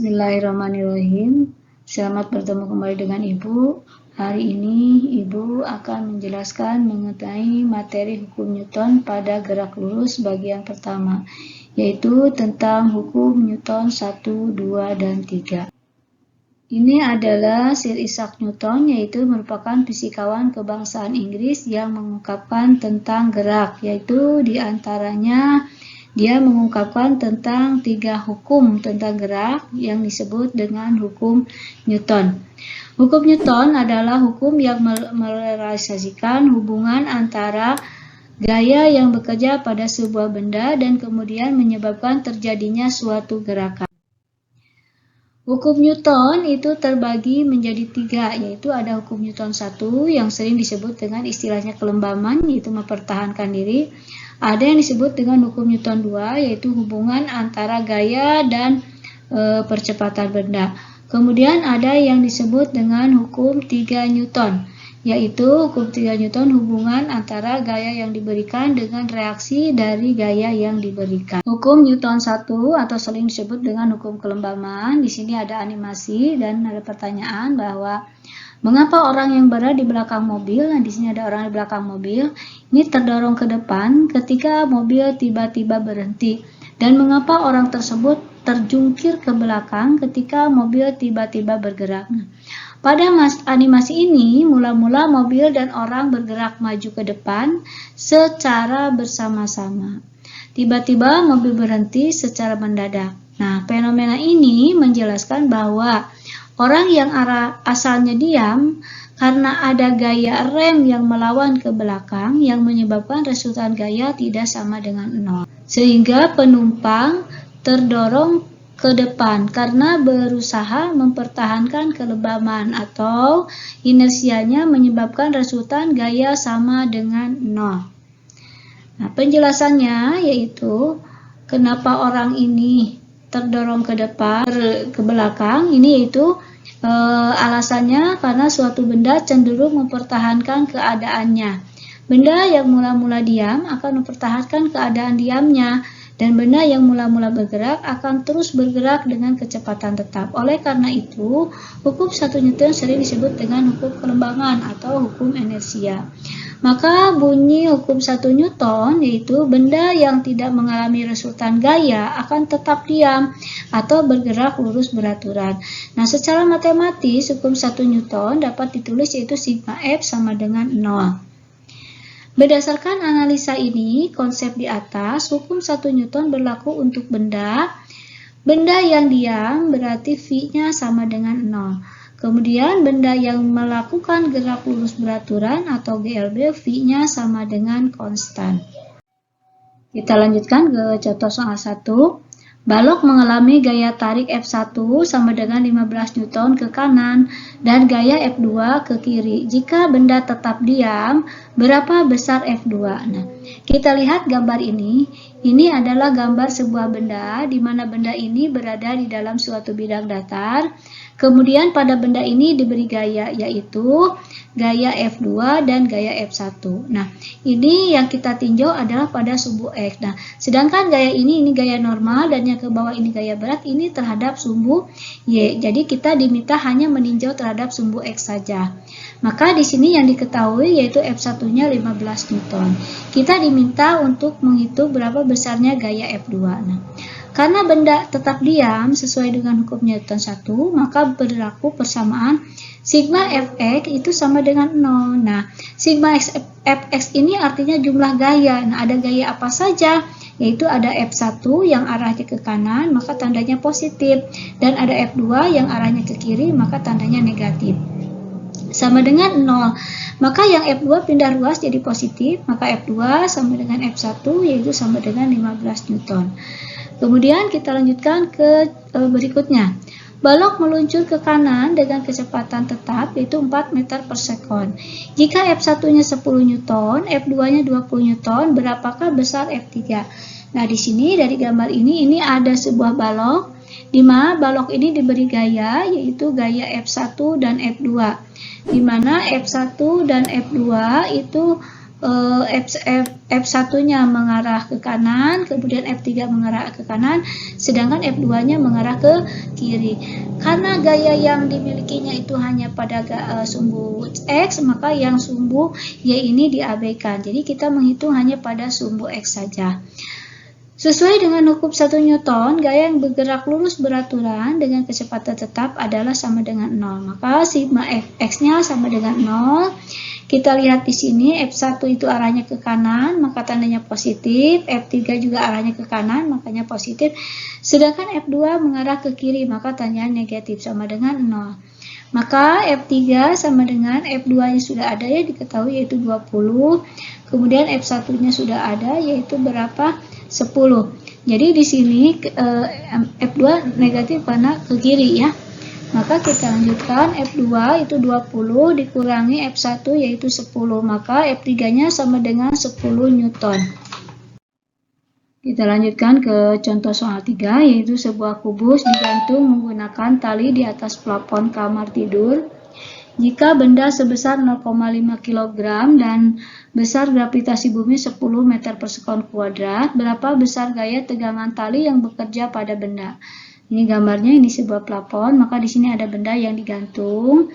Bismillahirrahmanirrahim. Selamat bertemu kembali dengan Ibu. Hari ini Ibu akan menjelaskan mengenai materi hukum Newton pada gerak lurus bagian pertama, yaitu tentang hukum Newton 1, 2, dan 3. Ini adalah Sir Isaac Newton, yaitu merupakan fisikawan kebangsaan Inggris yang mengungkapkan tentang gerak, yaitu diantaranya dia mengungkapkan tentang 3 hukum tentang gerak yang disebut dengan hukum Newton. Hukum Newton adalah hukum yang merealisasikan hubungan antara gaya yang bekerja pada sebuah benda dan kemudian menyebabkan terjadinya suatu gerakan. Hukum Newton itu terbagi menjadi 3, yaitu ada hukum Newton 1 yang sering disebut dengan istilahnya kelembaman, yaitu mempertahankan diri. Ada yang disebut dengan hukum Newton 2, yaitu hubungan antara gaya dan percepatan benda. Kemudian ada yang disebut dengan hukum 3 Newton, yaitu hukum 3 Newton hubungan antara gaya yang diberikan dengan reaksi dari gaya yang diberikan. Hukum Newton 1 atau sering disebut dengan hukum kelembaman. Di sini ada animasi dan ada pertanyaan bahwa mengapa orang yang berada di belakang mobil, nah di sini ada orang di belakang mobil, ini terdorong ke depan ketika mobil tiba-tiba berhenti, dan mengapa orang tersebut terjungkir ke belakang ketika mobil tiba-tiba bergerak. Nah, pada animasi ini, mula-mula mobil dan orang bergerak maju ke depan secara bersama-sama. Tiba-tiba mobil berhenti secara mendadak. Nah, fenomena ini menjelaskan bahwa orang yang asalnya diam karena ada gaya rem yang melawan ke belakang yang menyebabkan resultan gaya tidak sama dengan 0. Sehingga penumpang terdorong ke depan karena berusaha mempertahankan kelembaman atau inersianya menyebabkan resultan gaya sama dengan 0. Nah, penjelasannya yaitu kenapa orang ini terdorong ke depan, ke belakang, ini yaitu alasannya karena suatu benda cenderung mempertahankan keadaannya. Benda yang mula-mula diam akan mempertahankan keadaan diamnya, dan benda yang mula-mula bergerak akan terus bergerak dengan kecepatan tetap. Oleh karena itu, hukum 1 Newton sering disebut dengan hukum kelembaman atau hukum inersia. Maka bunyi hukum 1 Newton yaitu benda yang tidak mengalami resultan gaya akan tetap diam atau bergerak lurus beraturan. Nah, secara matematis hukum 1 Newton dapat ditulis yaitu sigma F sama dengan 0. Berdasarkan analisa ini, konsep di atas, hukum 1 Newton berlaku untuk benda yang diam berarti V-nya sama dengan 0. Kemudian benda yang melakukan gerak lurus beraturan atau GLB, V-nya sama dengan konstan. Kita lanjutkan ke contoh soal 1. Balok mengalami gaya tarik F1 sama dengan 15 Newton ke kanan dan gaya F2 ke kiri. Jika benda tetap diam, berapa besar F2? Nah, kita lihat gambar ini. Ini adalah gambar sebuah benda di mana benda ini berada di dalam suatu bidang datar. Kemudian pada benda ini diberi gaya, yaitu gaya F2 dan gaya F1. Nah, ini yang kita tinjau adalah pada sumbu X. Nah, sedangkan gaya ini gaya normal dan yang ke bawah ini gaya berat, ini terhadap sumbu Y. Jadi kita diminta hanya meninjau terhadap sumbu X saja. Maka di sini yang diketahui yaitu F1-nya 15 Newton. Kita diminta untuk menghitung berapa besarnya gaya F2. Nah, karena benda tetap diam sesuai dengan hukum Newton 1, maka berlaku persamaan sigma Fx itu sama dengan 0. Nah, sigma Fx ini artinya jumlah gaya. Nah, ada gaya apa saja? Yaitu ada F1 yang arahnya ke kanan, maka tandanya positif. Dan ada F2 yang arahnya ke kiri, maka tandanya negatif. Sama dengan 0. Maka yang F2 pindah ruas jadi positif, maka F2 sama dengan F1 yaitu sama dengan 15 Newton. Kemudian kita lanjutkan ke berikutnya. Balok meluncur ke kanan dengan kecepatan tetap yaitu 4 meter per sekon. Jika F1-nya 10 Newton, F2-nya 20 Newton, berapakah besar F3? Nah, di sini dari gambar ini ada sebuah balok di mana balok ini diberi gaya yaitu gaya F1 dan F2. Di mana F1 dan F2 itu F1-nya mengarah ke kanan, kemudian F3 mengarah ke kanan, sedangkan F2-nya mengarah ke kiri. Karena gaya yang dimilikinya itu hanya pada sumbu X, maka yang sumbu Y ini diabaikan. Jadi kita menghitung hanya pada sumbu X saja. Sesuai dengan hukum 1 Newton, gaya yang bergerak lurus beraturan dengan kecepatan tetap adalah sama dengan 0. Maka sigma Fx-nya sama dengan 0. Kita lihat di sini F1 itu arahnya ke kanan, maka tandanya positif. F3 juga arahnya ke kanan, makanya positif. Sedangkan F2 mengarah ke kiri, maka tandanya negatif, sama dengan 0. Maka F3 sama dengan F2-nya sudah ada ya diketahui yaitu 20. Kemudian F1-nya sudah ada yaitu berapa? 10. Jadi di sini F2 negatif karena ke kiri ya. Maka kita lanjutkan F2 itu 20 dikurangi F1 yaitu 10. Maka F3-nya sama dengan 10 Newton. Kita lanjutkan ke contoh soal 3, yaitu sebuah kubus digantung menggunakan tali di atas plafon kamar tidur. Jika benda sebesar 0,5 kg dan besar gravitasi bumi 10 meter per sekon kuadrat, berapa besar gaya tegangan tali yang bekerja pada benda? Ini gambarnya, ini sebuah plafon, maka di sini ada benda yang digantung,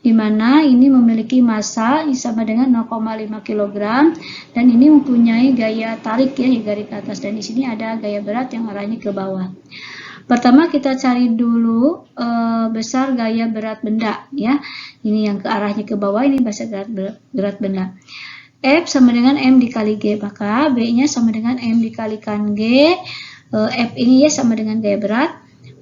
di mana ini memiliki massa sama dengan 0,5 kg dan ini mempunyai gaya tarik ya garis ke atas, dan di sini ada gaya berat yang arahnya ke bawah. Pertama kita cari dulu besar gaya berat benda ya. Ini yang ke arahnya ke bawah, ini besar berat benda. F sama dengan M dikali G, maka B-nya sama dengan M dikalikan G. F ini ya sama dengan gaya berat.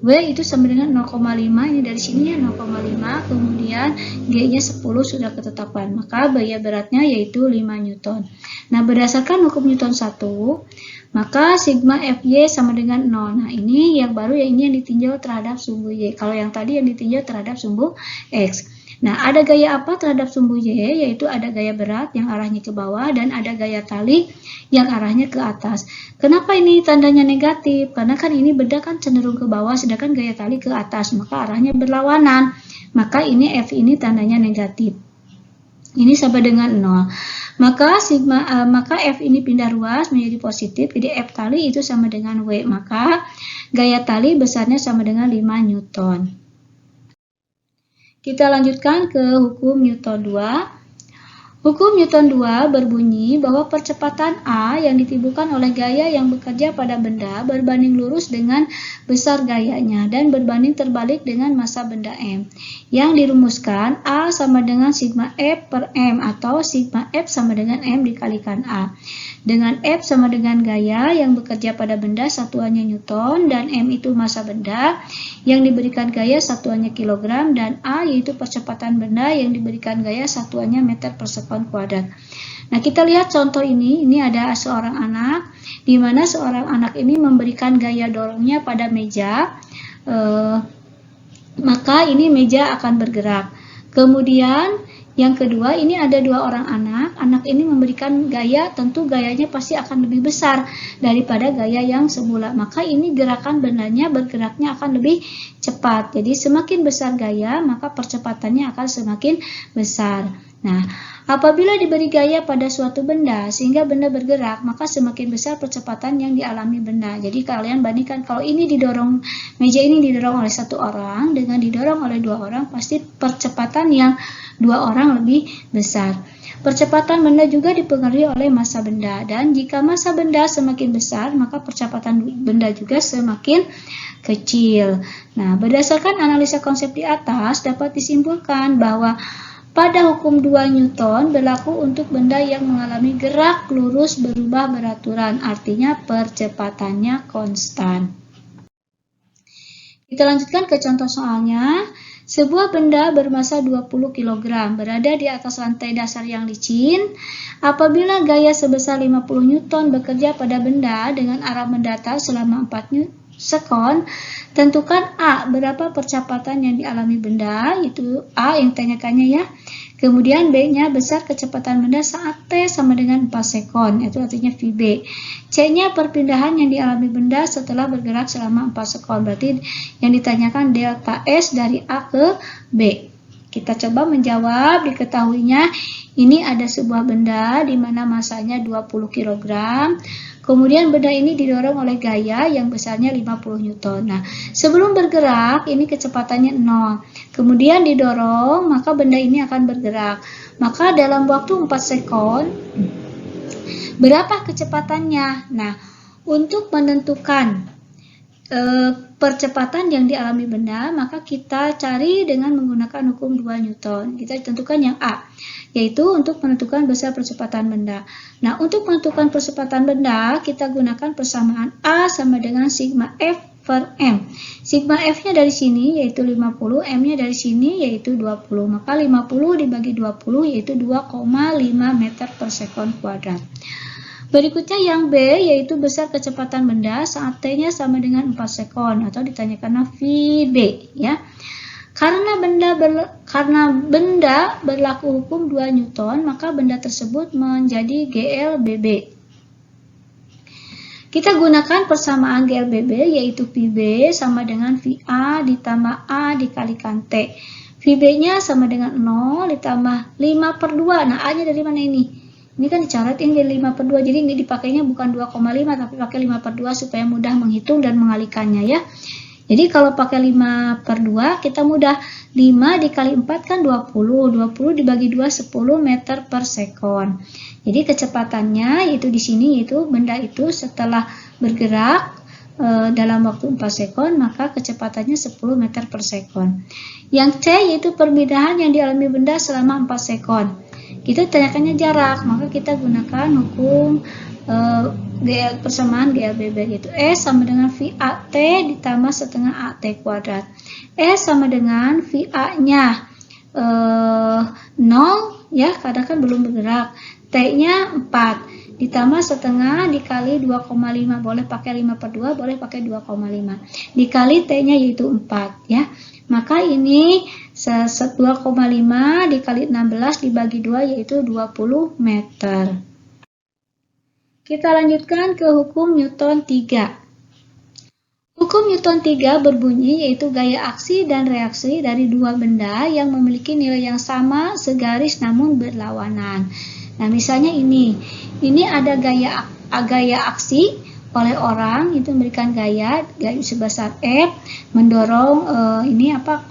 W itu sama dengan 0,5, ini dari sini ya 0,5, kemudian G-nya 10 sudah ketetapan, maka gaya beratnya yaitu 5 Newton. Nah, berdasarkan hukum Newton 1, maka sigma Fy sama dengan 0. Nah, ini yang baru ya, ini yang ditinjau terhadap sumbu Y. Kalau yang tadi yang ditinjau terhadap sumbu X. Nah, ada gaya apa terhadap sumbu Y? Yaitu ada gaya berat yang arahnya ke bawah dan ada gaya tali yang arahnya ke atas. Kenapa ini tandanya negatif? Karena kan ini benda kan cenderung ke bawah, sedangkan gaya tali ke atas, maka arahnya berlawanan. Maka ini F ini tandanya negatif. Ini sama dengan 0. Maka F ini pindah ruas menjadi positif, jadi F tali itu sama dengan W. Maka gaya tali besarnya sama dengan 5 Newton. Kita lanjutkan ke hukum Newton 2. Hukum Newton 2 berbunyi bahwa percepatan A yang ditimbulkan oleh gaya yang bekerja pada benda berbanding lurus dengan besar gayanya dan berbanding terbalik dengan massa benda M. Yang dirumuskan A sama dengan sigma F per M atau sigma F sama dengan M dikalikan A. Dengan F sama dengan gaya yang bekerja pada benda satuannya Newton dan M itu massa benda yang diberikan gaya satuannya kilogram dan A yaitu percepatan benda yang diberikan gaya satuannya meter per sekon kuadrat. Nah, kita lihat contoh ini ada seorang anak di mana seorang anak ini memberikan gaya dorongnya pada meja, maka ini meja akan bergerak. Kemudian yang kedua, ini ada dua orang anak ini memberikan gaya, tentu gayanya pasti akan lebih besar daripada gaya yang semula. Maka ini gerakan bendanya bergeraknya akan lebih cepat. Jadi semakin besar gaya, maka percepatannya akan semakin besar. Nah, apabila diberi gaya pada suatu benda sehingga benda bergerak, maka semakin besar percepatan yang dialami benda. Jadi kalian bandingkan kalau ini didorong, meja ini didorong oleh satu orang dengan didorong oleh dua orang, pasti percepatan yang dua orang lebih besar. Percepatan benda juga dipengaruhi oleh massa benda, dan jika massa benda semakin besar, maka percepatan benda juga semakin kecil. Nah, berdasarkan analisa konsep di atas, dapat disimpulkan bahwa pada hukum 2 Newton berlaku untuk benda yang mengalami gerak lurus berubah beraturan, artinya percepatannya konstan. Kita lanjutkan ke contoh soalnya. Sebuah benda bermassa 20 kg berada di atas lantai dasar yang licin. Apabila gaya sebesar 50 Newton bekerja pada benda dengan arah mendatar selama 4 sekon, tentukan A berapa percepatan yang dialami benda, itu A yang tanyakannya ya. Kemudian B-nya besar kecepatan benda saat T sama dengan 4 sekon, itu artinya VB. C-nya perpindahan yang dialami benda setelah bergerak selama 4 sekon, berarti yang ditanyakan delta S dari A ke B. Kita coba menjawab. Diketahuinya ini ada sebuah benda di mana masanya 20 kg. Kemudian benda ini didorong oleh gaya yang besarnya 50 Newton. Nah, sebelum bergerak ini kecepatannya 0. Kemudian didorong, maka benda ini akan bergerak. Maka dalam waktu 4 sekon, berapa kecepatannya? Nah, untuk menentukan percepatan yang dialami benda, maka kita cari dengan menggunakan hukum 2 Newton. Kita tentukan yang A, yaitu untuk menentukan besar percepatan benda. Nah, untuk menentukan percepatan benda, kita gunakan persamaan A sama dengan sigma F per M. Sigma F-nya dari sini yaitu 50, M-nya dari sini yaitu 20. Maka 50 dibagi 20 yaitu 2,5 meter per sekon kuadrat. Berikutnya yang B, yaitu besar kecepatan benda saat T-nya sama dengan 4 sekon, atau ditanyakan VB, ya. Karena benda berlaku hukum 2 Newton, maka benda tersebut menjadi GLBB. Kita gunakan persamaan GLBB, yaitu VB sama dengan VA ditambah A dikalikan T. VB-nya sama dengan 0 ditambah 5 per 2. Nah, A-nya dari mana ini? Ini kan dicatat yang jadi 5 per 2, jadi ini dipakainya bukan 2,5 tapi pakai 5 per 2 supaya mudah menghitung dan mengalikannya, ya. Jadi kalau pakai 5 per 2 kita mudah, 5 dikali 4 kan 20, 20 dibagi 2 10 meter per sekon. Jadi kecepatannya itu di sini yaitu benda itu setelah bergerak dalam waktu 4 sekon maka kecepatannya 10 meter per sekon. Yang C yaitu perpindahan yang dialami benda selama 4 sekon. Kita tanyakannya jarak, maka kita gunakan hukum persamaan GLBB, yaitu E sama dengan VAT ditambah setengah AT kuadrat. E sama dengan VA-nya 0, ya, karena kan belum bergerak. T-nya 4 ditambah setengah dikali 2,5, boleh pakai 5 per 2, boleh pakai 2,5 dikali T-nya yaitu 4, ya. Maka ini 2,5 dikali 16 dibagi 2 yaitu 20 meter. Kita lanjutkan ke hukum Newton 3. Hukum Newton 3 berbunyi yaitu gaya aksi dan reaksi dari dua benda yang memiliki nilai yang sama segaris namun berlawanan. Nah, misalnya ini ada gaya aksi oleh orang, itu memberikan gaya sebesar F, mendorong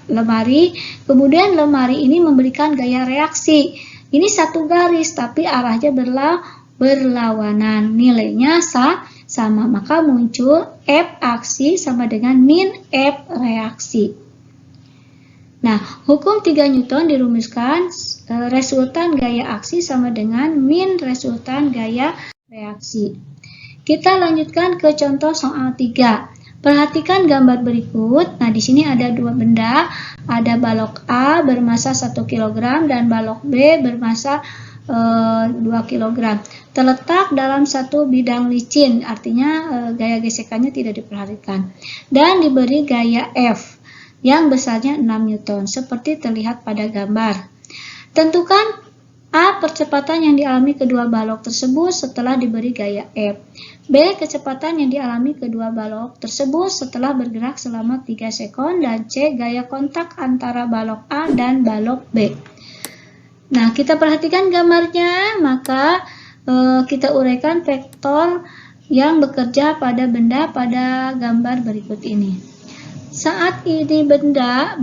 lemari, kemudian lemari ini memberikan gaya reaksi. Ini satu garis tapi arahnya berlawanan, nilainya sama, maka muncul F aksi sama dengan min F reaksi. Nah, hukum 3 Newton dirumuskan resultan gaya aksi sama dengan min resultan gaya reaksi. Kita lanjutkan ke contoh soal 3. Perhatikan gambar berikut. Nah, di sini ada dua benda, ada balok A bermasa 1 kg dan balok B bermasa 2 kg. Terletak dalam satu bidang licin, artinya gaya gesekannya tidak diperhatikan. Dan diberi gaya F yang besarnya 6 Newton, seperti terlihat pada gambar. Tentukan A. Percepatan yang dialami kedua balok tersebut setelah diberi gaya F. B. Kecepatan yang dialami kedua balok tersebut setelah bergerak selama 3 sekon. Dan C. Gaya kontak antara balok A dan balok B. Nah, kita perhatikan gambarnya, maka kita uraikan vektor yang bekerja pada benda pada gambar berikut ini. Saat ini benda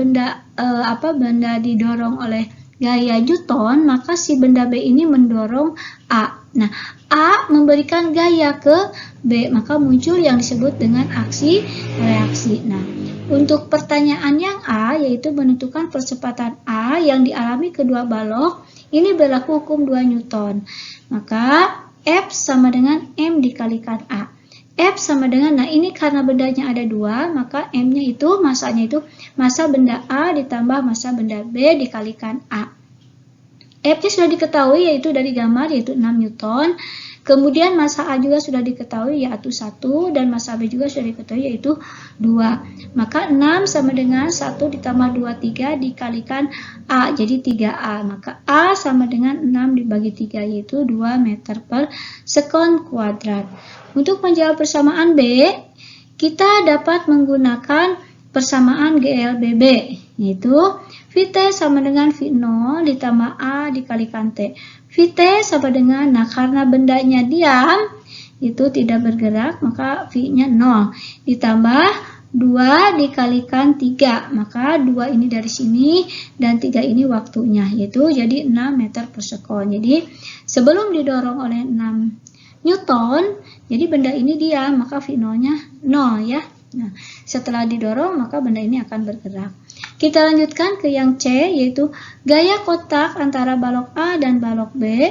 didorong oleh gaya Newton, maka si benda B ini mendorong A. Nah, A memberikan gaya ke B, maka muncul yang disebut dengan aksi reaksi. Nah, untuk pertanyaan yang A, yaitu menentukan percepatan A yang dialami kedua balok, ini berlaku hukum 2 Newton. Maka F sama dengan M dikalikan A. F sama dengan, nah ini karena bendanya ada 2, maka M-nya itu, masanya itu, massa benda A ditambah massa benda B dikalikan A. F-nya sudah diketahui yaitu dari gambar, yaitu 6 Newton. Kemudian massa A juga sudah diketahui yaitu 1, dan massa B juga sudah diketahui yaitu 2. Maka 6 sama dengan 1 ditambah 2, 3 dikalikan A, jadi 3A. Maka A sama dengan 6 dibagi 3 yaitu 2 meter per sekon kuadrat. Untuk menjawab persamaan B, kita dapat menggunakan persamaan GLBB, yaitu Vt sama dengan V0 ditambah A dikalikan T. Vt sama dengan, nah karena bendanya diam, itu tidak bergerak, maka V-nya 0. Ditambah 2 dikalikan 3, maka 2 ini dari sini dan 3 ini waktunya, yaitu jadi 6 meter per sekon. Jadi sebelum didorong oleh 6 Newton, jadi benda ini diam, maka V0-nya 0 ya. Nah, setelah didorong maka benda ini akan bergerak. Kita lanjutkan ke yang C, yaitu gaya kotak antara balok A dan balok B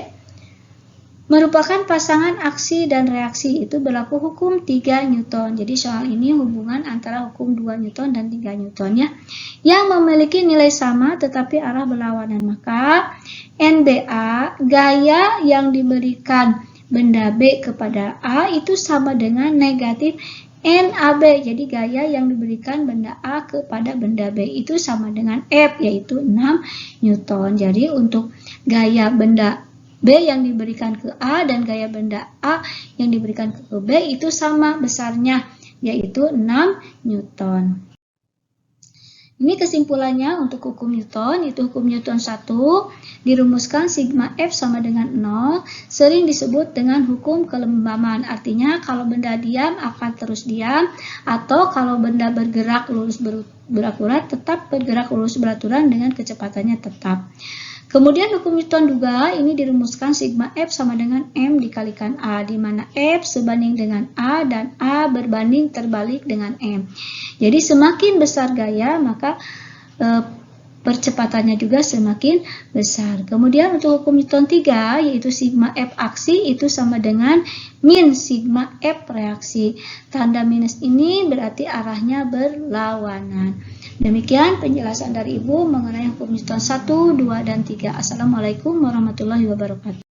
merupakan pasangan aksi dan reaksi. Itu berlaku hukum 3 Newton. Jadi soal ini hubungan antara hukum 2 Newton dan 3 Newton ya, yang memiliki nilai sama tetapi arah berlawanan. Maka NBA, gaya yang diberikan benda B kepada A itu sama dengan negatif NAB. Jadi gaya yang diberikan benda A kepada benda B itu sama dengan F, yaitu 6 Newton. Jadi untuk gaya benda B yang diberikan ke A dan gaya benda A yang diberikan ke B itu sama besarnya, yaitu 6 Newton. Ini kesimpulannya untuk hukum Newton, itu hukum Newton 1 dirumuskan sigma F sama dengan 0, sering disebut dengan hukum kelembaman. Artinya kalau benda diam akan terus diam, atau kalau benda bergerak lurus berakurat tetap bergerak lurus beraturan dengan kecepatannya tetap. Kemudian hukum Newton juga ini dirumuskan sigma F sama dengan M dikalikan A, di mana F sebanding dengan A dan A berbanding terbalik dengan M. Jadi semakin besar gaya maka percepatannya juga semakin besar. Kemudian untuk hukum Newton 3 yaitu sigma F aksi itu sama dengan min sigma F reaksi. Tanda minus ini berarti arahnya berlawanan. Demikian penjelasan dari Ibu mengenai hukum Newton 1, 2, dan 3. Assalamualaikum warahmatullahi wabarakatuh.